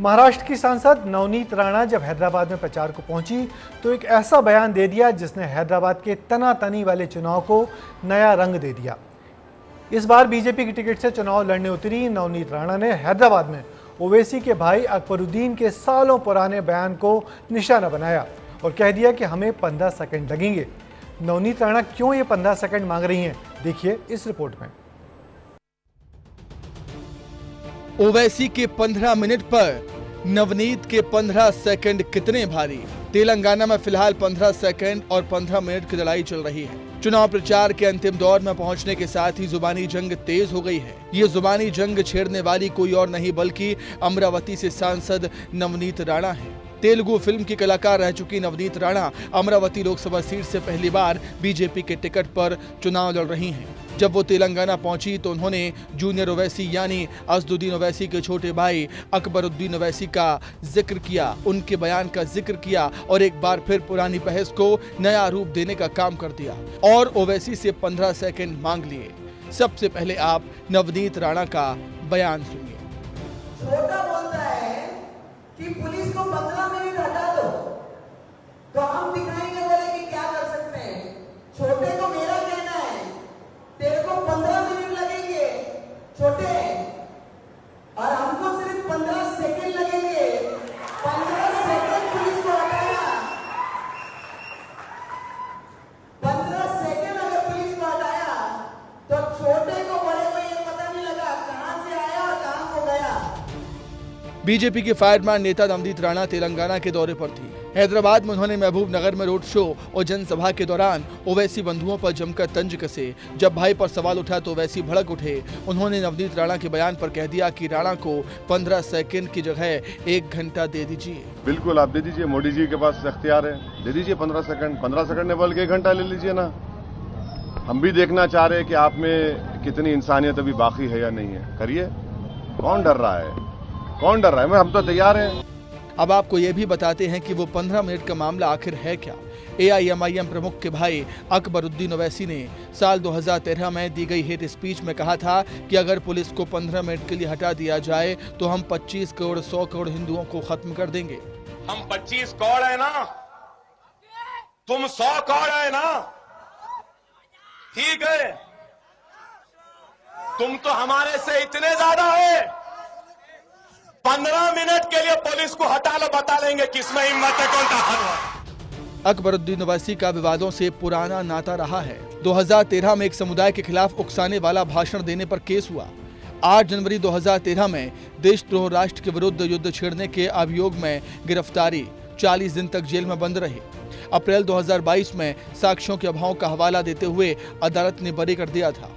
महाराष्ट्र की सांसद नवनीत राणा जब हैदराबाद में प्रचार को पहुंची तो एक ऐसा बयान दे दिया जिसने हैदराबाद के तनातनी वाले चुनाव को नया रंग दे दिया। इस बार बीजेपी की टिकट से चुनाव लड़ने उतरी नवनीत राणा ने हैदराबाद में ओवैसी के भाई अकबरुद्दीन के सालों पुराने बयान को निशाना बनाया और कह दिया कि हमें 15 सेकंड लगेंगे। नवनीत राणा क्यों ये 15 सेकंड मांग रही हैं, देखिए इस रिपोर्ट में। ओवैसी के 15 मिनट पर नवनीत के 15 सेकंड कितने भारी। तेलंगाना में फिलहाल 15 सेकंड और 15 मिनट की लड़ाई चल रही है। चुनाव प्रचार के अंतिम दौर में पहुंचने के साथ ही जुबानी जंग तेज हो गई है। ये जुबानी जंग छेड़ने वाली कोई और नहीं बल्कि अमरावती से सांसद नवनीत राणा है। तेलुगु फिल्म की कलाकार रह चुकी नवनीत राणा अमरावती लोकसभा सीट से पहली बार बीजेपी के टिकट पर चुनाव लड़ रही हैं। जब वो तेलंगाना पहुंची तो उन्होंने जूनियर ओवैसी यानी असदुद्दीन ओवैसी के छोटे भाई अकबरुद्दीन ओवैसी का जिक्र किया, उनके बयान का जिक्र किया और एक बार फिर पुरानी बहस को नया रूप देने का काम कर दिया और ओवैसी से 15 सेकंड मांग लिए। सबसे पहले आप नवनीत राणा का बयान सुनिए। छोटा बोलता है कि पुलिस को 15 मिनट हटा दो तो हम दिखाएंगे बोले कि क्या कर सकते हैं। छोटे को मेरा कहना है तेरे को 15 मिनट लगेंगे छोटे, और हमको सिर्फ 15 सेकंड लगेंगे। 15 सेकंड पुलिस को हटाया, 15 सेकंड अगर पुलिस को हटाया तो छोटे को बड़े को ये पता नहीं लगा कहां से आया और कहां को गया। बीजेपी के फायरमैन नेता नवनीत राणा तेलंगाना के दौरे पर थी। हैदराबाद में उन्होंने महबूब नगर में रोड शो और जनसभा के दौरान ओवैसी बंधुओं पर जमकर तंज कसे। जब भाई पर सवाल उठा तो ओवैसी भड़क उठे। उन्होंने नवनीत राणा के बयान पर कह दिया कि राणा को 15 सेकंड की जगह 1 घंटा दे दीजिए। बिल्कुल आप दे दीजिए, मोदी जी के पास अख्तियार है, दे दीजिए 15 सेकंड। 15 सेकंड ने बोल के 1 घंटा ले लीजिए ना। हम भी देखना चाह रहे हैं कि आप में कितनी इंसानियत अभी बाकी है या नहीं है। करिए, कौन डर रहा है, कौन डर रहा है? हम तो तैयार हैं। अब आपको ये भी बताते हैं कि वो 15 मिनट का मामला आखिर है क्या। AIMIM प्रमुख के भाई अकबरुद्दीन ओवैसी ने साल 2013 में दी गई हिट स्पीच में कहा था कि अगर पुलिस को 15 मिनट के लिए हटा दिया जाए तो हम 25 करोड़ 100 करोड़ हिंदुओं को खत्म कर देंगे। हम 25 करोड़ है ना, तुम 100 करोड़ है ना, ठीक है, तुम तो हमारे से इतने ज्यादा है। 15 मिनट के लिए पुलिस को हटा लो, बता देंगे किसमें हिम्मत है, कौन ताकत है। अकबरुद्दीन ओवैसी का विवादों से पुराना नाता रहा है। 2013 में एक समुदाय के खिलाफ उकसाने वाला भाषण देने पर केस हुआ। 8 जनवरी 2013 में देशद्रोह राष्ट्र के विरुद्ध युद्ध छेड़ने के अभियोग में गिरफ्तारी, 40 दिन तक जेल में बंद रहे। अप्रैल 2022 में साक्ष्यों के अभाव का हवाला देते हुए अदालत ने बरी कर दिया था।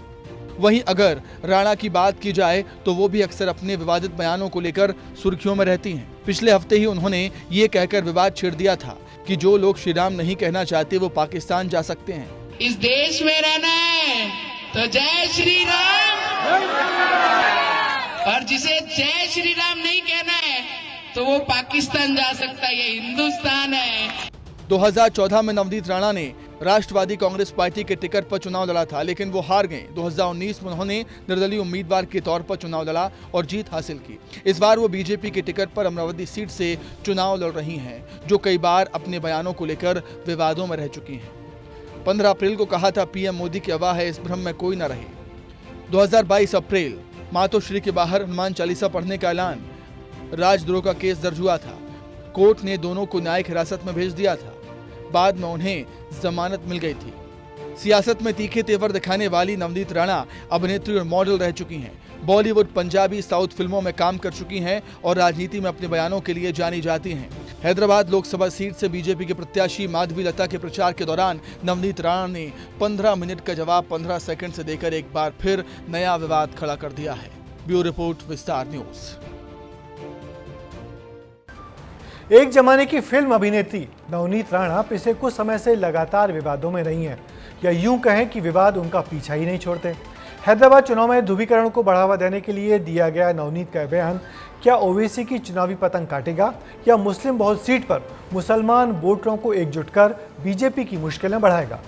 वहीं अगर राणा की बात की जाए तो वो भी अक्सर अपने विवादित बयानों को लेकर सुर्खियों में रहती हैं। पिछले हफ्ते ही उन्होंने ये कहकर विवाद छेड़ दिया था कि जो लोग श्री राम नहीं कहना चाहते वो पाकिस्तान जा सकते हैं। इस देश में रहना है तो जय श्री राम, और जिसे जय श्री राम नहीं कहना है तो वो पाकिस्तान जा सकता है। ये हिंदुस्तान है। 2014 में नवनीत राणा ने राष्ट्रवादी कांग्रेस पार्टी के टिकट पर चुनाव लड़ा था, लेकिन वो हार गए। 2019 में उन्होंने निर्दलीय उम्मीदवार के तौर पर चुनाव लड़ा और जीत हासिल की। इस बार वो बीजेपी के टिकट पर अमरावती सीट से चुनाव लड़ रही हैं, जो कई बार अपने बयानों को लेकर विवादों में रह चुकी हैं। 15 अप्रैल को कहा था पीएम मोदी की हवा है, इस भ्रम में कोई न रहे। 2022 अप्रैल मातोश्री के बाहर हनुमान चालीसा पढ़ने का ऐलान। राजद्रोह का केस दर्ज हुआ था। कोर्ट ने दोनों को न्यायिक हिरासत में भेज दिया था। बाद में उन्हें जमानत मिल गई थी। सियासत में तीखे तेवर दिखाने वाली नवनीत राणा अभिनेत्री और मॉडल रह चुकी हैं। बॉलीवुड, पंजाबी, साउथ फिल्मों में काम कर चुकी हैं और राजनीति में अपने बयानों के लिए जानी जाती हैं। हैदराबाद लोकसभा सीट से बीजेपी के प्रत्याशी माधवी लता के प्रचार के दौरान नवनीत राणा ने 15 मिनट का जवाब 15 सेकंड से देकर एक बार फिर नया विवाद खड़ा कर दिया है। ब्यूरो रिपोर्ट, विस्तार न्यूज। एक जमाने की फिल्म अभिनेत्री नवनीत राणा पिछले कुछ समय से लगातार विवादों में रही हैं, या यूं कहें कि विवाद उनका पीछा ही नहीं छोड़ते। हैदराबाद चुनाव में ध्रुवीकरण को बढ़ावा देने के लिए दिया गया नवनीत का बयान क्या ओवैसी की चुनावी पतंग काटेगा, या मुस्लिम बहुल सीट पर मुसलमान वोटरों को एकजुट कर बीजेपी की मुश्किलें बढ़ाएगा?